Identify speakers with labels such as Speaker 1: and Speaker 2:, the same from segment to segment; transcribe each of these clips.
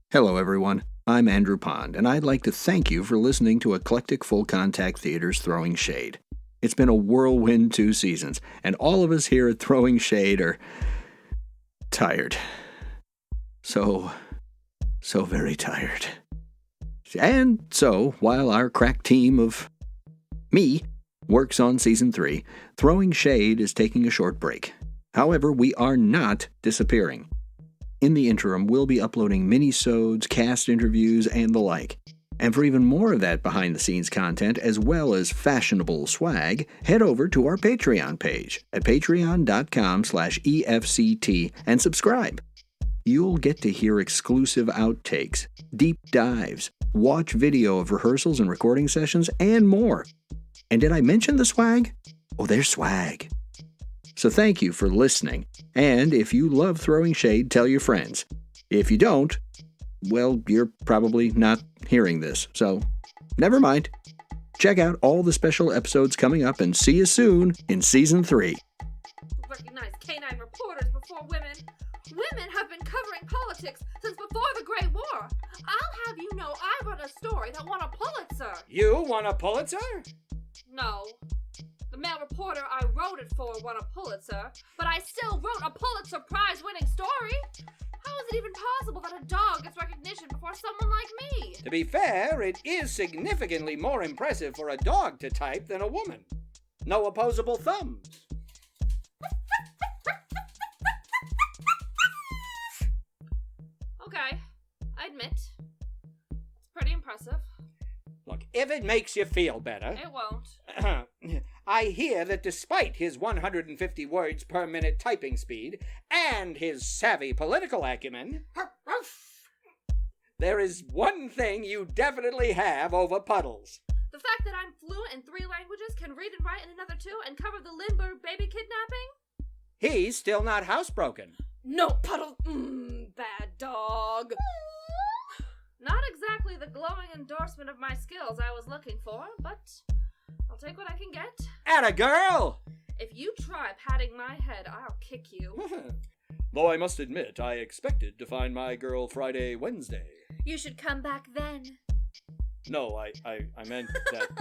Speaker 1: Hello, everyone. I'm Andrew Pond, and I'd like to thank you for listening to Eclectic Full Contact Theater's Throwing Shade. It's been a whirlwind 2 seasons, and all of us here at Throwing Shade are tired. So very tired. And so, while our crack team of me works on Season 3, Throwing Shade is taking a short break. However, we are not disappearing. In the interim, we'll be uploading mini-sodes, cast interviews, and the like. And for even more of that behind-the-scenes content, as well as fashionable swag, head over to our Patreon page at patreon.com/EFCT and subscribe. You'll get to hear exclusive outtakes, deep dives, watch video of rehearsals and recording sessions, and more. And did I mention the swag? Oh, there's swag. So thank you for listening, and if you love Throwing Shade, tell your friends. If you don't, well, you're probably not hearing this, so never mind. Check out all the special episodes coming up, and see you soon in Season 3.
Speaker 2: Recognize canine reporters before women. Women have been covering politics since before the Great War. I'll have you know I wrote a story that won a Pulitzer.
Speaker 3: You won a Pulitzer?
Speaker 2: No. The male reporter I wrote it for won a Pulitzer, but I still wrote a Pulitzer Prize-winning story. How is it even possible that a dog gets recognition before someone like me?
Speaker 3: To be fair, it is significantly more impressive for a dog to type than a woman. No opposable thumbs.
Speaker 2: Okay, I admit. It's pretty impressive.
Speaker 3: Look, if it makes you feel better...
Speaker 2: It won't.
Speaker 3: I hear that despite his 150 words per minute typing speed and his savvy political acumen, there is one thing you definitely have over Puddles.
Speaker 2: The fact that I'm fluent in 3 languages, can read and write in another 2, and cover the Lindbergh baby kidnapping?
Speaker 3: He's still not housebroken.
Speaker 2: No, Puddle. Bad dog. Not exactly the glowing endorsement of my skills I was looking for, but I'll take what I can get.
Speaker 3: Atta girl!
Speaker 2: If you try patting my head, I'll kick you.
Speaker 3: Though I must admit, I expected to find my girl Friday, Wednesday.
Speaker 2: You should come back then.
Speaker 3: No, I meant that...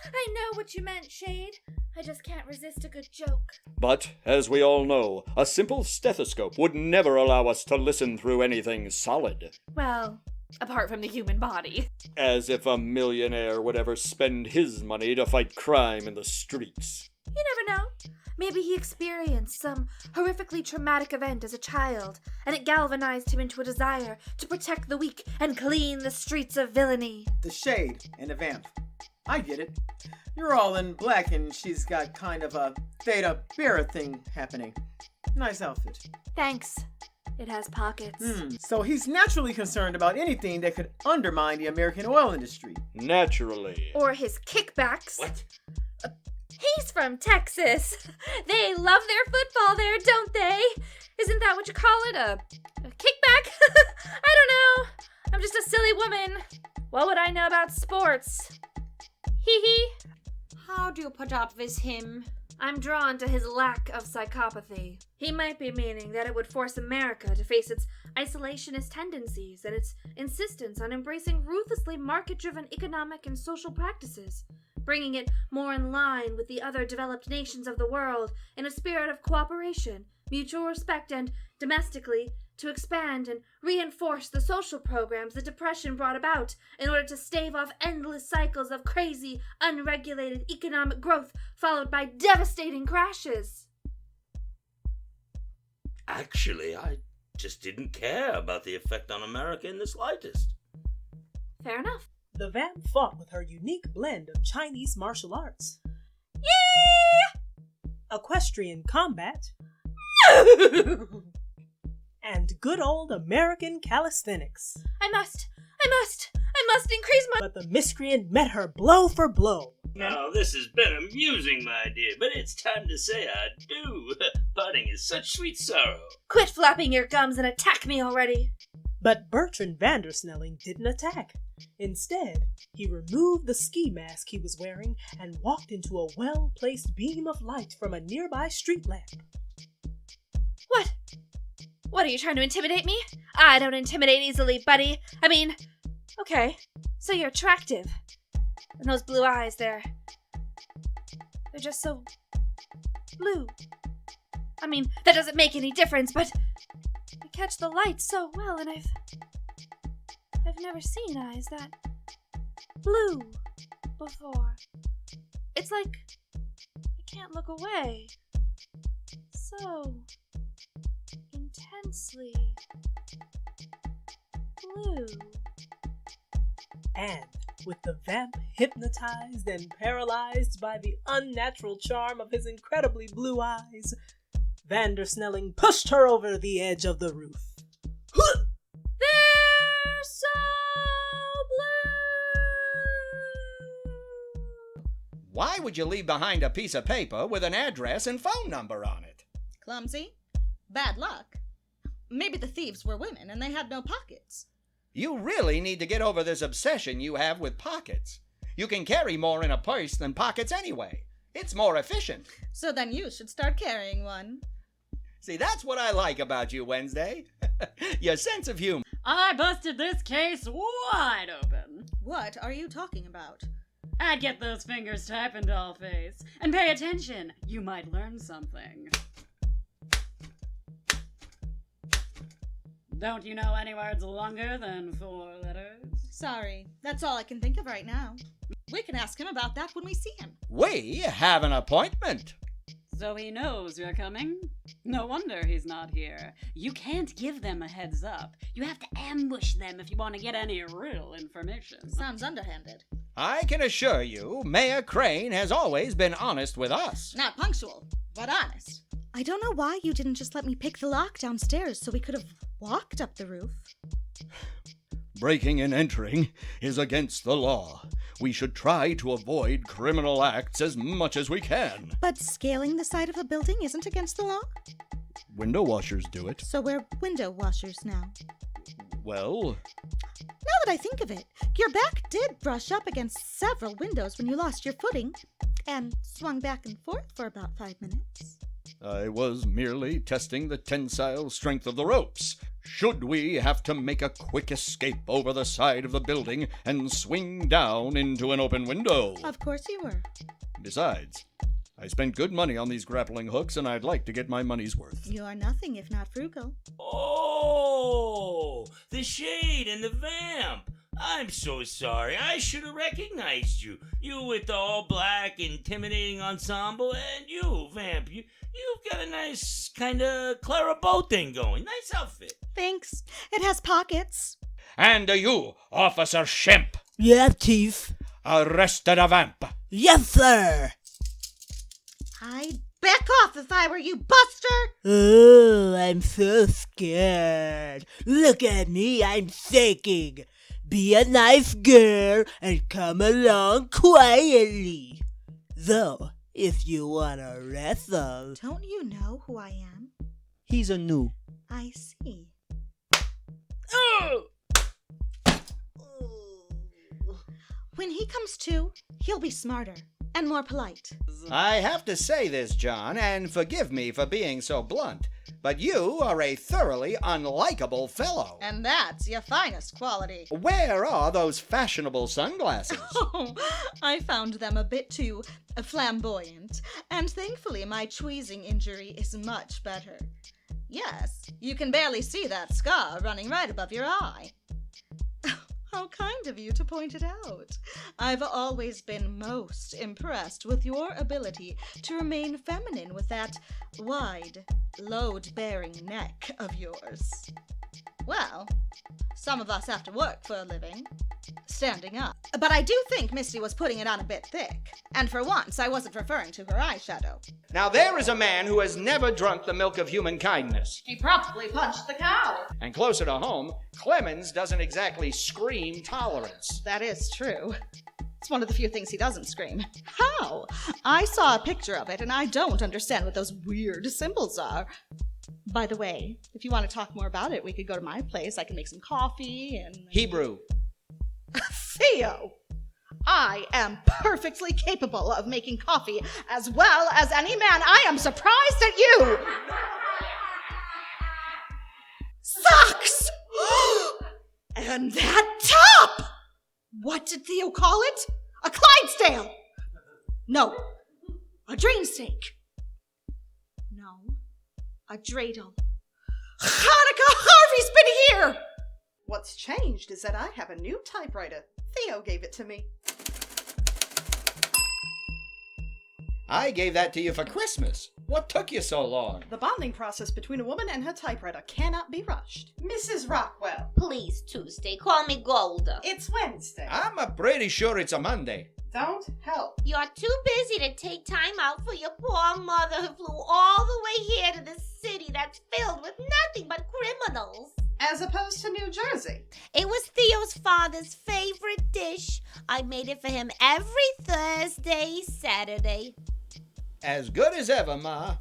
Speaker 2: I know what you meant, Shade. I just can't resist a good joke.
Speaker 3: But, as we all know, a simple stethoscope would never allow us to listen through anything solid.
Speaker 2: Well, apart from the human body.
Speaker 3: As if a millionaire would ever spend his money to fight crime in the streets.
Speaker 2: You never know. Maybe he experienced some horrifically traumatic event as a child, and it galvanized him into a desire to protect the weak and clean the streets of villainy.
Speaker 4: The Shade and the Vamp. I get it. You're all in black and she's got kind of a Theta Bearer thing happening. Nice outfit.
Speaker 2: Thanks. It has pockets.
Speaker 4: So he's naturally concerned about anything that could undermine the American oil industry.
Speaker 3: Naturally.
Speaker 2: Or his kickbacks.
Speaker 3: What?
Speaker 2: He's from Texas. They love their football there, don't they? Isn't that what you call it? A kickback? I don't know. I'm just a silly woman. What would I know about sports? Hee hee.
Speaker 5: How do you put up with him?
Speaker 2: I'm drawn to his lack of psychopathy. He might be meaning that it would force America to face its isolationist tendencies and its insistence on embracing ruthlessly market-driven economic and social practices, bringing it more in line with the other developed nations of the world in a spirit of cooperation, mutual respect, and, domestically, to expand and reinforce the social programs the Depression brought about in order to stave off endless cycles of crazy, unregulated economic growth followed by devastating crashes.
Speaker 6: Actually, I just didn't care about the effect on America in the slightest.
Speaker 2: Fair enough.
Speaker 7: The Vamp fought with her unique blend of Chinese martial arts, equestrian combat, and good old American calisthenics.
Speaker 2: I must increase my...
Speaker 7: But the miscreant met her blow for blow.
Speaker 6: Now, this has been amusing, my dear, but it's time to say I do. Parting is such sweet sorrow.
Speaker 2: Quit flapping your gums and attack me already.
Speaker 7: But Bertrand Vandersnelling didn't attack. Instead, he removed the ski mask he was wearing and walked into a well-placed beam of light from a nearby street lamp.
Speaker 2: What? What, are you trying to intimidate me? I don't intimidate easily, buddy. I mean, okay, so you're attractive. And those blue eyes, they're just so blue. I mean, that doesn't make any difference, but you catch the light so well, and I've never seen eyes that blue before. It's like I can't look away. So intensely blue.
Speaker 7: And with the vamp hypnotized and paralyzed by the unnatural charm of his incredibly blue eyes, Vandersnelling pushed her over the edge of the roof.
Speaker 2: They're so blue!
Speaker 3: Why would you leave behind a piece of paper with an address and phone number on it?
Speaker 8: Clumsy? Bad luck? Maybe the thieves were women and they had no pockets.
Speaker 3: You really need to get over this obsession you have with pockets. You can carry more in a purse than pockets anyway. It's more efficient.
Speaker 8: So then you should start carrying one.
Speaker 3: See, that's what I like about you, Wednesday. Your sense of humor.
Speaker 9: I busted this case wide open.
Speaker 8: What are you talking about?
Speaker 9: I'd get those fingers typing, dollface. And pay attention. You might learn something. Don't you know any words longer than 4 letters?
Speaker 8: Sorry, that's all I can think of right now. We can ask him about that when we see him.
Speaker 3: We have an appointment.
Speaker 9: So he knows you're coming? No wonder he's not here. You can't give them a heads up. You have to ambush them if you want to get any real information.
Speaker 8: Sounds underhanded.
Speaker 3: I can assure you, Mayor Crane has always been honest with us.
Speaker 8: Not punctual, but honest. I don't know why you didn't just let me pick the lock downstairs so we could have walked up the roof.
Speaker 3: Breaking and entering is against the law. We should try to avoid criminal acts as much as we can.
Speaker 8: But scaling the side of a building isn't against the law?
Speaker 3: Window washers do it.
Speaker 8: So we're window washers now.
Speaker 3: Well,
Speaker 8: Now that I think of it, your back did brush up against several windows when you lost your footing and swung back and forth for about 5 minutes.
Speaker 3: I was merely testing the tensile strength of the ropes. Should we have to make a quick escape over the side of the building and swing down into an open window?
Speaker 8: Of course you were.
Speaker 3: Besides, I spent good money on these grappling hooks, and I'd like to get my money's worth.
Speaker 8: You are nothing if not frugal.
Speaker 6: Oh, the Shade and the Vamp. I'm so sorry. I should have recognized you. You with the all-black, intimidating ensemble, and you, Vamp. You've got a nice kind of Clara Bow thing going. Nice outfit.
Speaker 8: Thanks. It has pockets.
Speaker 3: And you, Officer Shemp,
Speaker 10: Yes, Chief.
Speaker 3: arrested a vamp.
Speaker 10: Yes, sir.
Speaker 8: I'd back off if I were you, Buster!
Speaker 10: Oh, I'm so scared. Look at me, I'm shaking. Be a nice girl and come along quietly. Though, if you wanna wrestle,
Speaker 8: Don't you know who I am?
Speaker 10: he's a new.
Speaker 8: I see. When he comes to, he'll be smarter and more polite.
Speaker 3: I have to say this, John, and forgive me for being so blunt, but you are a thoroughly unlikable fellow.
Speaker 8: And that's your finest quality.
Speaker 3: Where are those fashionable sunglasses?
Speaker 8: Oh, I found them a bit too flamboyant, and thankfully my tweezing injury is much better. Yes, you can barely see that scar running right above your eye. How kind of you to point it out. I've always been most impressed with your ability to remain feminine with that wide, load-bearing neck of yours. Well, some of us have to work for a living, standing up. But I do think Misty was putting it on a bit thick. And for once, I wasn't referring to her eyeshadow.
Speaker 3: Now there is a man who has never drunk the milk of human kindness.
Speaker 8: He probably punched the cow.
Speaker 3: And closer to home, Clemens doesn't exactly scream tolerance.
Speaker 8: That is true. It's one of the few things he doesn't scream. How? I saw a picture of it, and I don't understand what those weird symbols are. By the way, if you want to talk more about it, we could go to my place. I can make some coffee and...
Speaker 3: Hebrew.
Speaker 8: Theo! I am perfectly capable of making coffee as well as any man. I am surprised at you! Socks! And that top! What did Theo call it? A Clydesdale! No, a Dreamstake. No, a dreidel. Hanukkah Harvey's been here!
Speaker 11: What's changed is that I have a new typewriter. Theo gave it to me.
Speaker 3: I gave that to you for Christmas. What took you so long?
Speaker 11: The bonding process between a woman and her typewriter cannot be rushed. Mrs. Rockwell.
Speaker 12: Please, Tuesday, call me Golda.
Speaker 11: It's Wednesday.
Speaker 3: I'm pretty sure it's a Monday.
Speaker 11: Don't help.
Speaker 12: You're too busy to take time out for your poor mother who flew all the way here to this city that's filled with nothing but criminals.
Speaker 11: As opposed to New Jersey.
Speaker 12: It was Theo's father's favorite dish. I made it for him every Thursday, Saturday.
Speaker 3: As good as ever, Ma.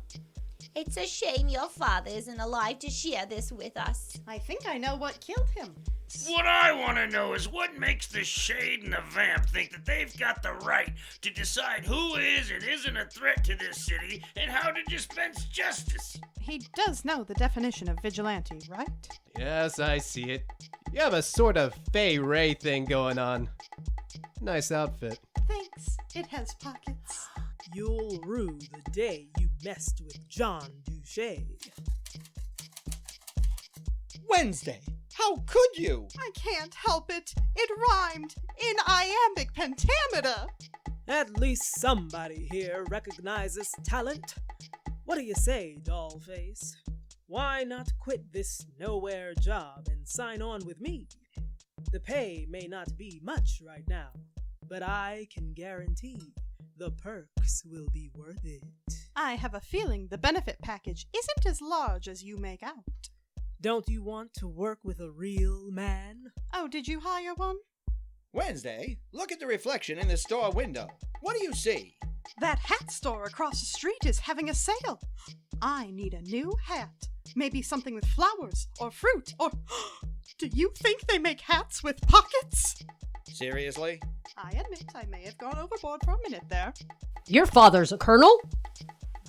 Speaker 12: It's a shame your father isn't alive to share this with us.
Speaker 11: I think I know what killed him.
Speaker 6: What I want to know is what makes the Shade and the Vamp think that they've got the right to decide who is and isn't a threat to this city and how to dispense justice.
Speaker 13: He does know the definition of vigilante, right?
Speaker 14: Yes, I see it. You have a sort of Fey Ray thing going on. Nice outfit.
Speaker 13: Thanks. It has pockets.
Speaker 7: You'll rue the day you messed with John Duché.
Speaker 3: Wednesday. How could you?
Speaker 13: I can't help it. It rhymed in iambic pentameter.
Speaker 7: At least somebody here recognizes talent. What do you say, Dollface? Why not quit this nowhere job and sign on with me? The pay may not be much right now, but I can guarantee the perks will be worth it.
Speaker 13: I have a feeling the benefit package isn't as large as you make out.
Speaker 7: Don't you want to work with a real man?
Speaker 13: Oh, did you hire one?
Speaker 3: Wednesday, look at the reflection in the store window. What do you see?
Speaker 13: That hat store across the street is having a sale. I need a new hat. Maybe something with flowers or fruit or... Do you think they make hats with pockets?
Speaker 3: Seriously?
Speaker 13: I admit I may have gone overboard for a minute there.
Speaker 15: Your father's a colonel?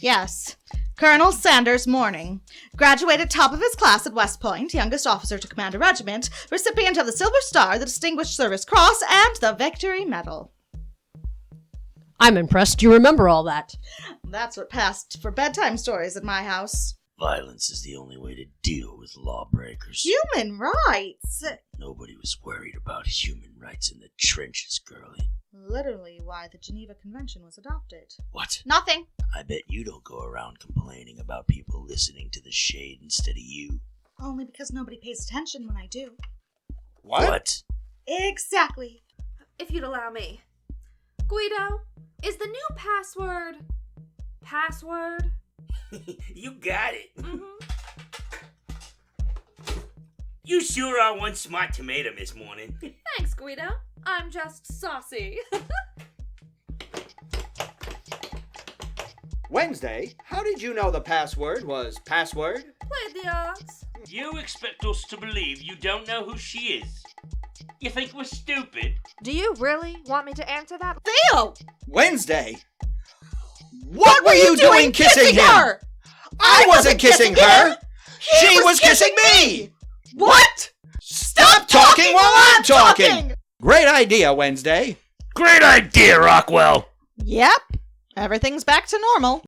Speaker 8: Yes. Colonel Sanders Morning. Graduated top of his class at West Point, youngest officer to command a regiment, recipient of the Silver Star, the Distinguished Service Cross, and the Victory Medal.
Speaker 15: I'm impressed you remember all that.
Speaker 8: That's what passed for bedtime stories at my house.
Speaker 6: Violence is the only way to deal with lawbreakers.
Speaker 8: Human rights?
Speaker 6: Nobody was worried about human rights in the trenches, girlie.
Speaker 8: Literally why the Geneva Convention was adopted.
Speaker 6: What?
Speaker 8: Nothing.
Speaker 6: I bet you don't go around complaining about people listening to the Shade instead of you.
Speaker 8: Only because nobody pays attention when I do.
Speaker 6: What?
Speaker 8: Exactly.
Speaker 2: If you'd allow me. Guido, is the new password... password?
Speaker 6: You got it.
Speaker 2: Mm-hmm.
Speaker 6: You sure are one smart tomato, Miss Morning.
Speaker 2: Thanks, Guido. I'm just saucy.
Speaker 3: Wednesday, how did you know the password was password?
Speaker 2: Played the odds.
Speaker 6: You expect us to believe you don't know who she is? You think we're stupid?
Speaker 2: Do you really want me to answer that?
Speaker 8: Theo!
Speaker 3: Wednesday? What were you doing kissing her? I wasn't kissing her! She was kissing me!
Speaker 8: What?
Speaker 3: Stop talking while I'm talking! Great idea, Wednesday.
Speaker 6: Great idea, Rockwell!
Speaker 8: Yep. Everything's back to normal.